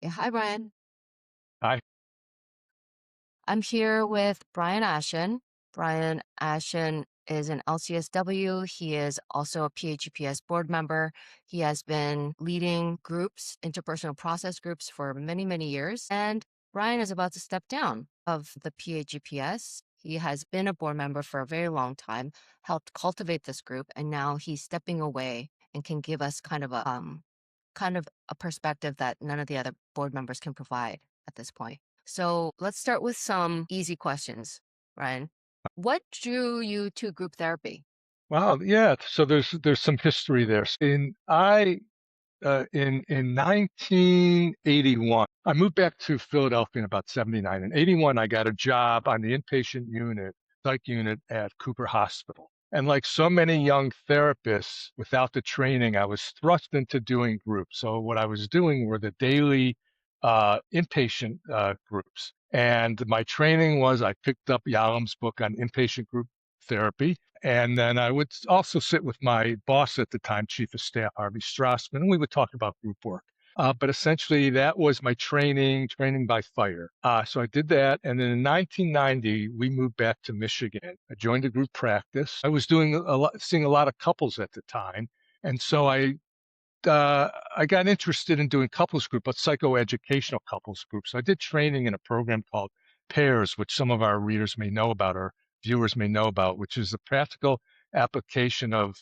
Yeah, hi, Brian. I I'm here with Brian Ashin. Brian Ashin is an LCSW. He is also a PAGPS board member. He has been leading groups, interpersonal process groups for many, many years. And Brian is about to step down of the PAGPS. He has been a board member for a very long time, helped cultivate this group, and now he's stepping away and can give us kind of a perspective that none of the other board members can provide at this point. So let's start with some easy questions, Ryan. What drew you to group therapy? Wow, yeah. So there's some history there. In 1981, I moved back to Philadelphia in about 79. In 81, I got a job on the inpatient unit, psych unit at Cooper Hospital. And like so many young therapists, without the training, I was thrust into doing groups. So what I was doing were the daily inpatient groups. And my training was I picked up Yalom's book on inpatient group therapy. And then I would also sit with my boss at the time, Chief of Staff Harvey Strassman, and we would talk about group work. But essentially, that was my training by fire. So I did that. And then in 1990, we moved back to Michigan. I joined a group practice. I was doing seeing a lot of couples at the time. And so I got interested in doing couples group, but psychoeducational couples groups. So I did training in a program called PAIRS, which some of our readers may know about or viewers may know about, which is the practical application of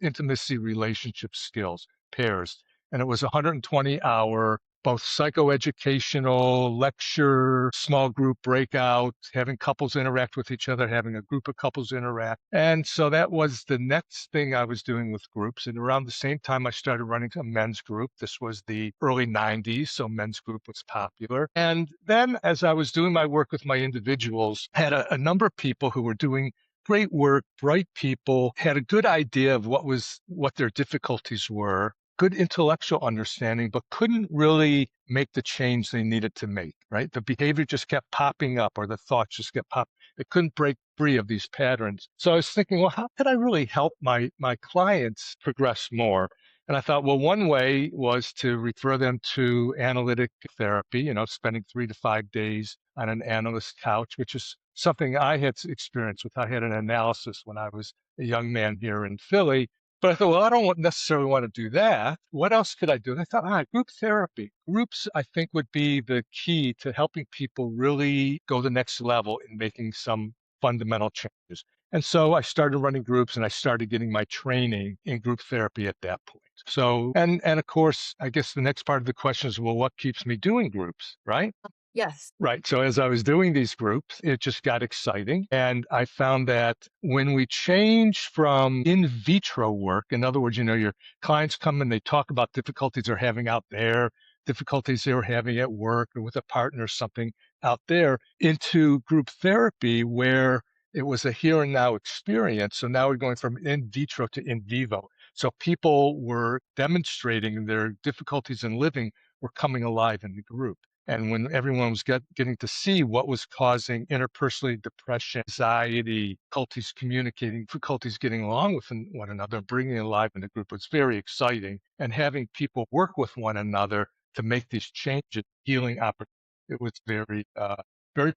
intimacy relationship skills, PAIRS. And it was a 120-hour both psychoeducational lecture, small group breakout, having couples interact with each other, having a group of couples interact. And so that was the next thing I was doing with groups. And around the same time, I started running a men's group. This was the early 90s, so men's group was popular. And then as I was doing my work with my individuals, I had a number of people who were doing great work, bright people, had a good idea of what their difficulties were, good intellectual understanding, but couldn't really make the change they needed to make, right? The behavior just kept popping up or the thoughts just kept popping. They couldn't break free of these patterns. So I was thinking, well, how could I really help my clients progress more? And I thought, well, one way was to refer them to analytic therapy, spending 3 to 5 days on an analyst couch, which is something I had experience with. I had an analysis when I was a young man here in Philly. But I thought, well, I don't necessarily want to do that. What else could I do? And I thought, group therapy. Groups, I think, would be the key to helping people really go the next level in making some fundamental changes. And so I started running groups and I started getting my training in group therapy at that point. So, and of course, I guess the next part of the question is, well, what keeps me doing groups, right? Yes. Right. So as I was doing these groups, it just got exciting. And I found that when we change from in vitro work, in other words, your clients come and they talk about difficulties they're having out there, difficulties they were having at work or with a partner or something out there, into group therapy where it was a here and now experience. So now we're going from in vitro to in vivo. So people were demonstrating their difficulties in living were coming alive in the group. And when everyone was getting to see what was causing interpersonally depression, anxiety, difficulties communicating, difficulties getting along with one another, bringing it alive in the group was very exciting. And having people work with one another to make these changes, healing opportunities, it was very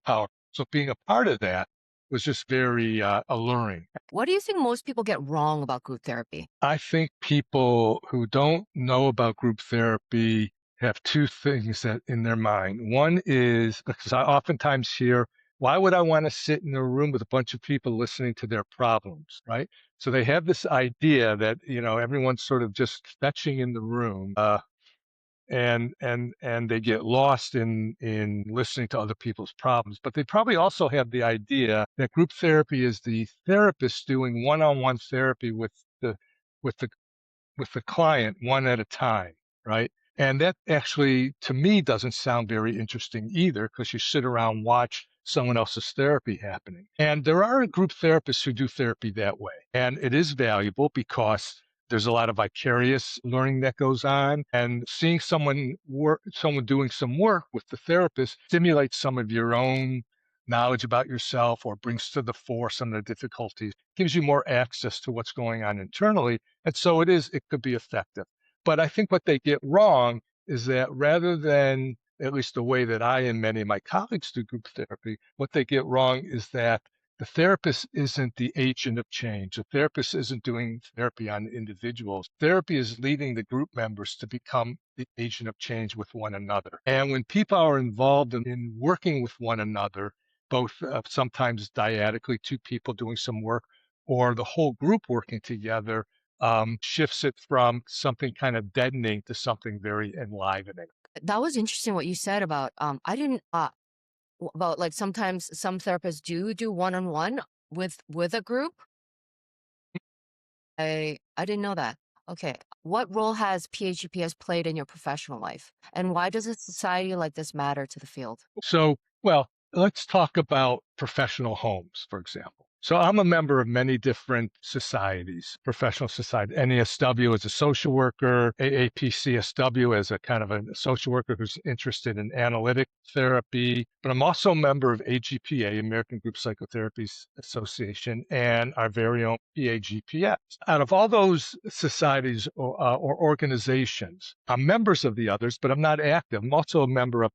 powerful. So being a part of that was just very alluring. What do you think most people get wrong about group therapy? I think people who don't know about group therapy have two things that in their mind. One is because I oftentimes hear, why would I want to sit in a room with a bunch of people listening to their problems, right? So they have this idea that, everyone's sort of just fetching in the room. And they get lost in listening to other people's problems. But they probably also have the idea that group therapy is the therapist doing one-on-one therapy with the with the client one at a time, right? And that actually, to me, doesn't sound very interesting either, because you sit around, watch someone else's therapy happening. And there are group therapists who do therapy that way. And it is valuable because there's a lot of vicarious learning that goes on, and seeing someone doing some work with the therapist stimulates some of your own knowledge about yourself or brings to the fore some of the difficulties, gives you more access to what's going on internally. And so it could be effective. But I think what they get wrong is that rather than at least the way that I and many of my colleagues do group therapy, what they get wrong is that the therapist isn't the agent of change. The therapist isn't doing therapy on individuals. Therapy is leading the group members to become the agent of change with one another. And when people are involved in working with one another, both sometimes dyadically, two people doing some work, or the whole group working together, shifts it from something kind of deadening to something very enlivening. That was interesting what you said about, I didn't, about like sometimes some therapists do one-on-one with a group. I didn't know that. Okay. What role has PAGPS played in your professional life? And why does a society like this matter to the field? So, well, let's talk about professional homes, for example. So I'm a member of many different societies, professional society, NASW as a social worker, AAPCSW as a kind of a social worker who's interested in analytic therapy, but I'm also a member of AGPA, American Group Psychotherapy Association, and our very own PAGPS. Out of all those societies or organizations, I'm members of the others, but I'm not active. I'm also a member of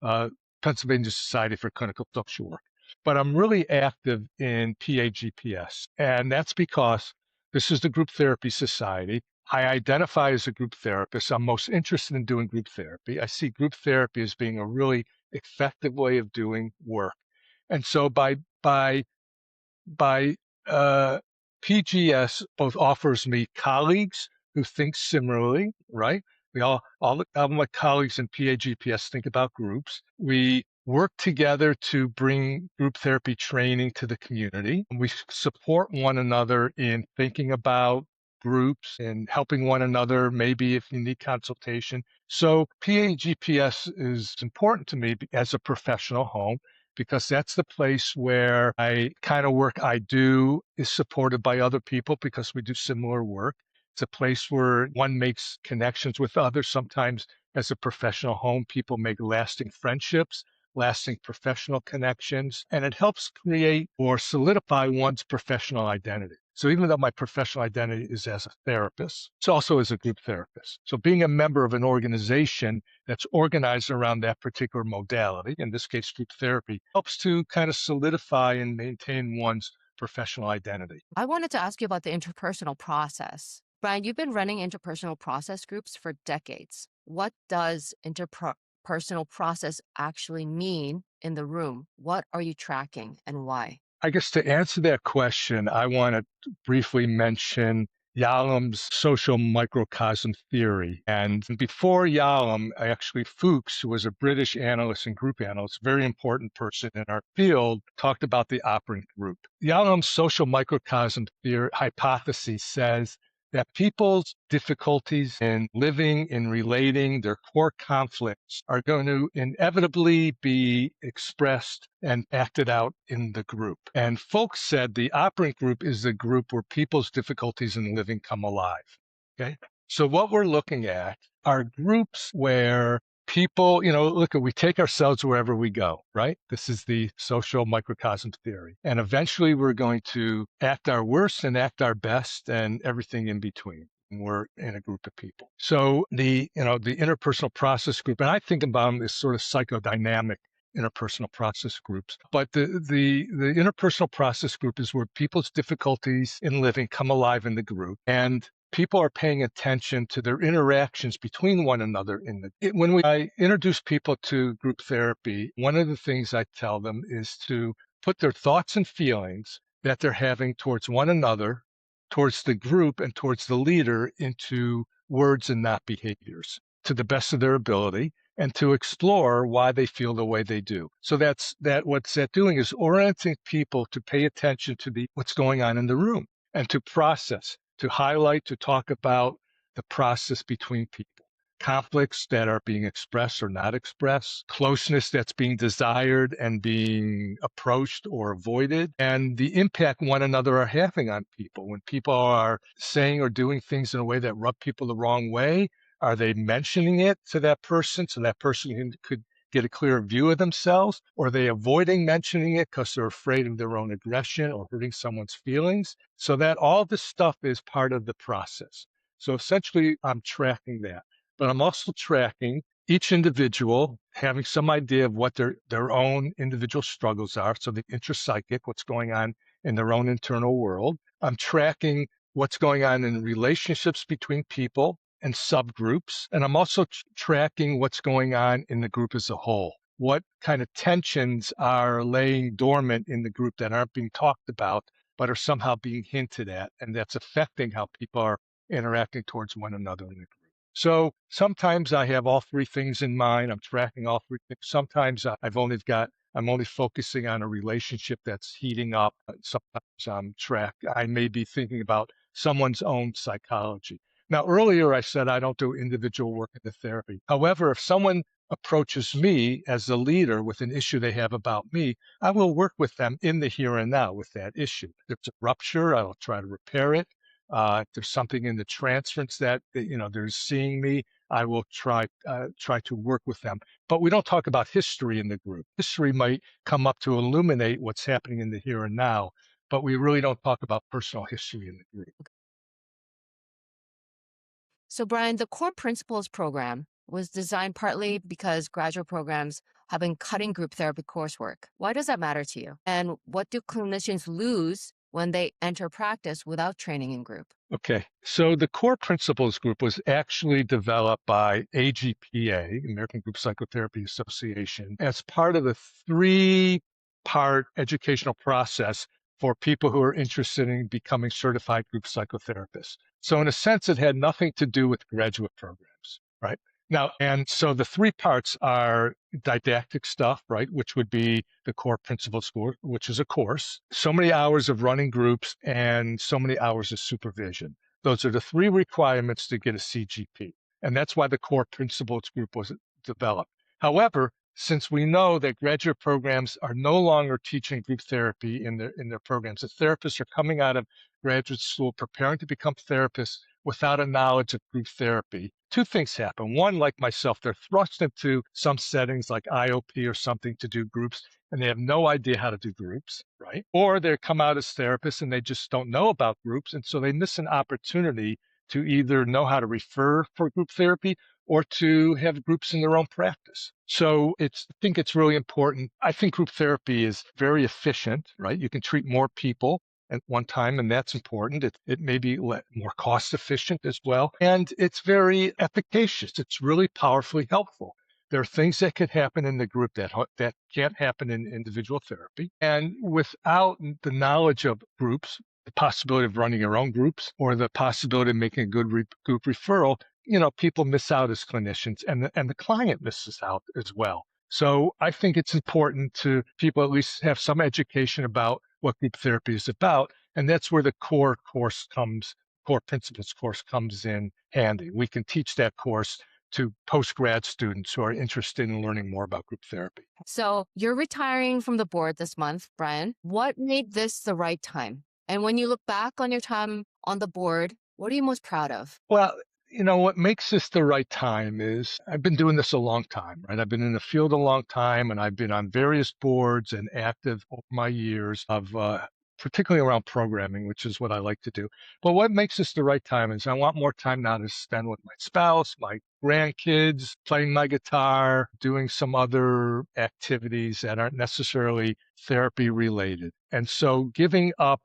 uh, Pennsylvania Society for Clinical Social Work. But I'm really active in PAGPS, and that's because this is the Group Therapy Society. I identify as a group therapist. I'm most interested in doing group therapy. I see group therapy as being a really effective way of doing work. And so by uh, PGS both offers me colleagues who think similarly, right? All my colleagues in PAGPS think about groups. We work together to bring group therapy training to the community. We support one another in thinking about groups and helping one another, maybe if you need consultation. So PAGPS is important to me as a professional home because that's the place where I kind of work I do is supported by other people because we do similar work. It's a place where one makes connections with others. Sometimes as a professional home, people make lasting friendships, lasting professional connections, and it helps create or solidify one's professional identity. So even though my professional identity is as a therapist, it's also as a group therapist. So being a member of an organization that's organized around that particular modality, in this case, group therapy, helps to kind of solidify and maintain one's professional identity. I wanted to ask you about the interpersonal process. Brian, you've been running interpersonal process groups for decades. What does interpersonal process actually mean in the room? What are you tracking and why? I guess to answer that question, I want to briefly mention Yalom's social microcosm theory. And before Yalom, actually Fuchs, who was a British analyst and group analyst, very important person in our field, talked about the operant group. Yalom's social microcosm theory hypothesis says that people's difficulties in living, in relating, their core conflicts are going to inevitably be expressed and acted out in the group. And folks said the operant group is the group where people's difficulties in living come alive. Okay. So what we're looking at are groups where people, look, we take ourselves wherever we go, right? This is the social microcosm theory. And eventually we're going to act our worst and act our best and everything in between. And we're in a group of people. So the interpersonal process group, and I think about them as sort of psychodynamic interpersonal process groups. But the interpersonal process group is where people's difficulties in living come alive in the group. And people are paying attention to their interactions between one another. When I introduce people to group therapy, one of the things I tell them is to put their thoughts and feelings that they're having towards one another, towards the group, and towards the leader into words and not behaviors to the best of their ability, and to explore why they feel the way they do. So what's that doing is orienting people to pay attention to what's going on in the room and to process, to highlight, to talk about the process between people. Conflicts that are being expressed or not expressed, closeness that's being desired and being approached or avoided, and the impact one another are having on people. When people are saying or doing things in a way that rub people the wrong way, are they mentioning it to that person so that person could get a clearer view of themselves? Or are they avoiding mentioning it because they're afraid of their own aggression or hurting someone's feelings? So that all this stuff is part of the process. So essentially, I'm tracking that. But I'm also tracking each individual having some idea of what their own individual struggles are. So the intrapsychic, what's going on in their own internal world. I'm tracking what's going on in relationships between people and subgroups. And I'm also tracking what's going on in the group as a whole. What kind of tensions are laying dormant in the group that aren't being talked about, but are somehow being hinted at, and that's affecting how people are interacting towards one another in the group. So sometimes I have all three things in mind. I'm tracking all three things. Sometimes I'm only focusing on a relationship that's heating up. Sometimes I may be thinking about someone's own psychology. Now, earlier I said I don't do individual work in the therapy. However, if someone approaches me as a leader with an issue they have about me, I will work with them in the here and now with that issue. If there's a rupture, I will try to repair it. If there's something in the transference that they're seeing me, I will try to work with them. But we don't talk about history in the group. History might come up to illuminate what's happening in the here and now, but we really don't talk about personal history in the group. So, Brian, the core principles program was designed partly because graduate programs have been cutting group therapy coursework. Why does that matter to you? And what do clinicians lose when they enter practice without training in group? Okay, so the core principles group was actually developed by AGPA, American Group Psychotherapy Association, as part of the three-part educational process for people who are interested in becoming certified group psychotherapists. So in a sense, it had nothing to do with graduate programs, right? Now, and so the three parts are didactic stuff, right, which would be the core principles score, which is a course, so many hours of running groups, and so many hours of supervision. Those are the three requirements to get a CGP. And that's why the core principles group was developed. However, since we know that graduate programs are no longer teaching group therapy in their programs, the therapists are coming out of graduate school preparing to become therapists without a knowledge of group therapy. Two things happen. One, like myself, they're thrust into some settings like IOP or something to do groups, and they have no idea how to do groups, right? Or they come out as therapists and they just don't know about groups, and so they miss an opportunity to either know how to refer for group therapy or to have groups in their own practice. So I think it's really important. I think group therapy is very efficient, right? You can treat more people at one time, and that's important. It may be more cost efficient as well, and it's very efficacious. It's really powerfully helpful. There are things that could happen in the group that can't happen in individual therapy, and without the knowledge of groups, the possibility of running your own groups or the possibility of making a good group referral, people miss out as clinicians, and the client misses out as well. So I think it's important to people at least have some education about what group therapy is about. And that's where the core principles course comes in handy. We can teach that course to post-grad students who are interested in learning more about group therapy. So, you're retiring from the board this month, Brian. What made this the right time? And when you look back on your time on the board, what are you most proud of? Well, what makes this the right time is I've been doing this a long time, right? I've been in the field a long time, and I've been on various boards and active over my years of particularly around programming, which is what I like to do. But what makes this the right time is I want more time now to spend with my spouse, my grandkids, playing my guitar, doing some other activities that aren't necessarily therapy related. And so giving up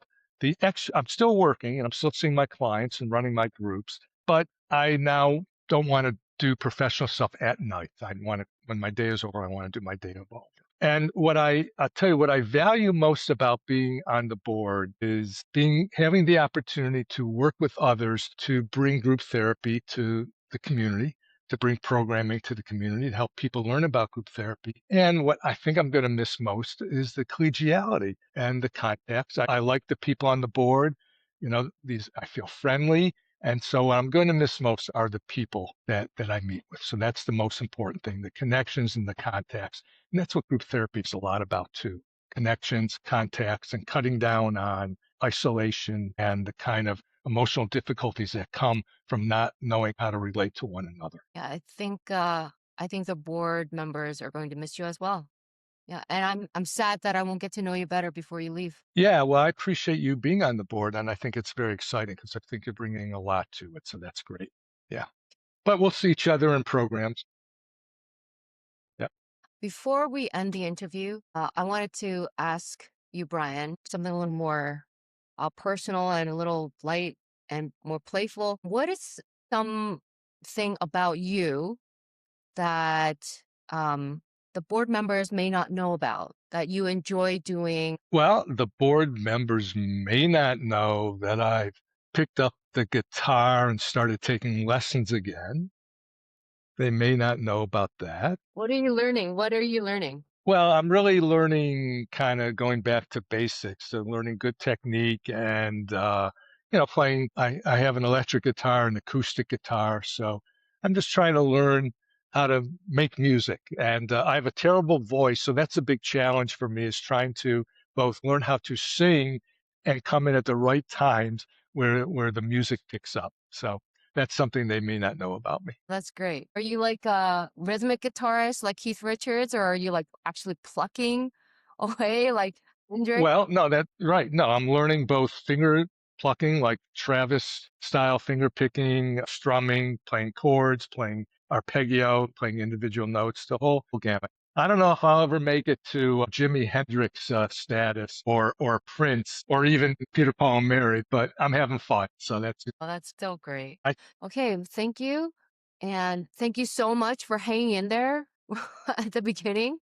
I'm still working and I'm still seeing my clients and running my groups, but I now don't want to do professional stuff at night. When my day is over, I want to do my day of off. And I'll tell you what I value most about being on the board is having the opportunity to work with others to bring group therapy to the community, to bring programming to the community, to help people learn about group therapy. And what I think I'm going to miss most is the collegiality and the contacts. I like the people on the board. I feel friendly. And so what I'm going to miss most are the people that I meet with. So that's the most important thing, the connections and the contacts. And that's what group therapy is a lot about too. Connections, contacts, and cutting down on isolation and the kind of emotional difficulties that come from not knowing how to relate to one another. Yeah, I think the board members are going to miss you as well. Yeah, and I'm sad that I won't get to know you better before you leave. Yeah, well, I appreciate you being on the board, and I think it's very exciting because I think you're bringing a lot to it. So that's great. Yeah. But we'll see each other in programs. Before we end the interview, I wanted to ask you, Brian, something a little more personal and a little light and more playful. What is something about you that the board members may not know about that you enjoy doing? Well, the board members may not know that I've picked up the guitar and started taking lessons again. They may not know about that. What are you learning? What are you learning? Well, I'm really learning kind of going back to basics, so learning good technique and, playing. I have an electric guitar and acoustic guitar, so I'm just trying to learn how to make music. And I have a terrible voice, so that's a big challenge for me is trying to both learn how to sing and come in at the right times where the music picks up. So that's something they may not know about me. That's great. Are you like a rhythmic guitarist like Keith Richards, or are you like actually plucking away like Hendrix? Well, no, that's right. No, I'm learning both finger plucking, like Travis style finger picking, strumming, playing chords, playing arpeggio, playing individual notes, the whole gamut. I don't know if I'll ever make it to Jimi Hendrix status or Prince or even Peter Paul and Mary, but I'm having fun. So that's it. Oh, that's still great. I, Okay, thank you. And thank you so much for hanging in there at the beginning.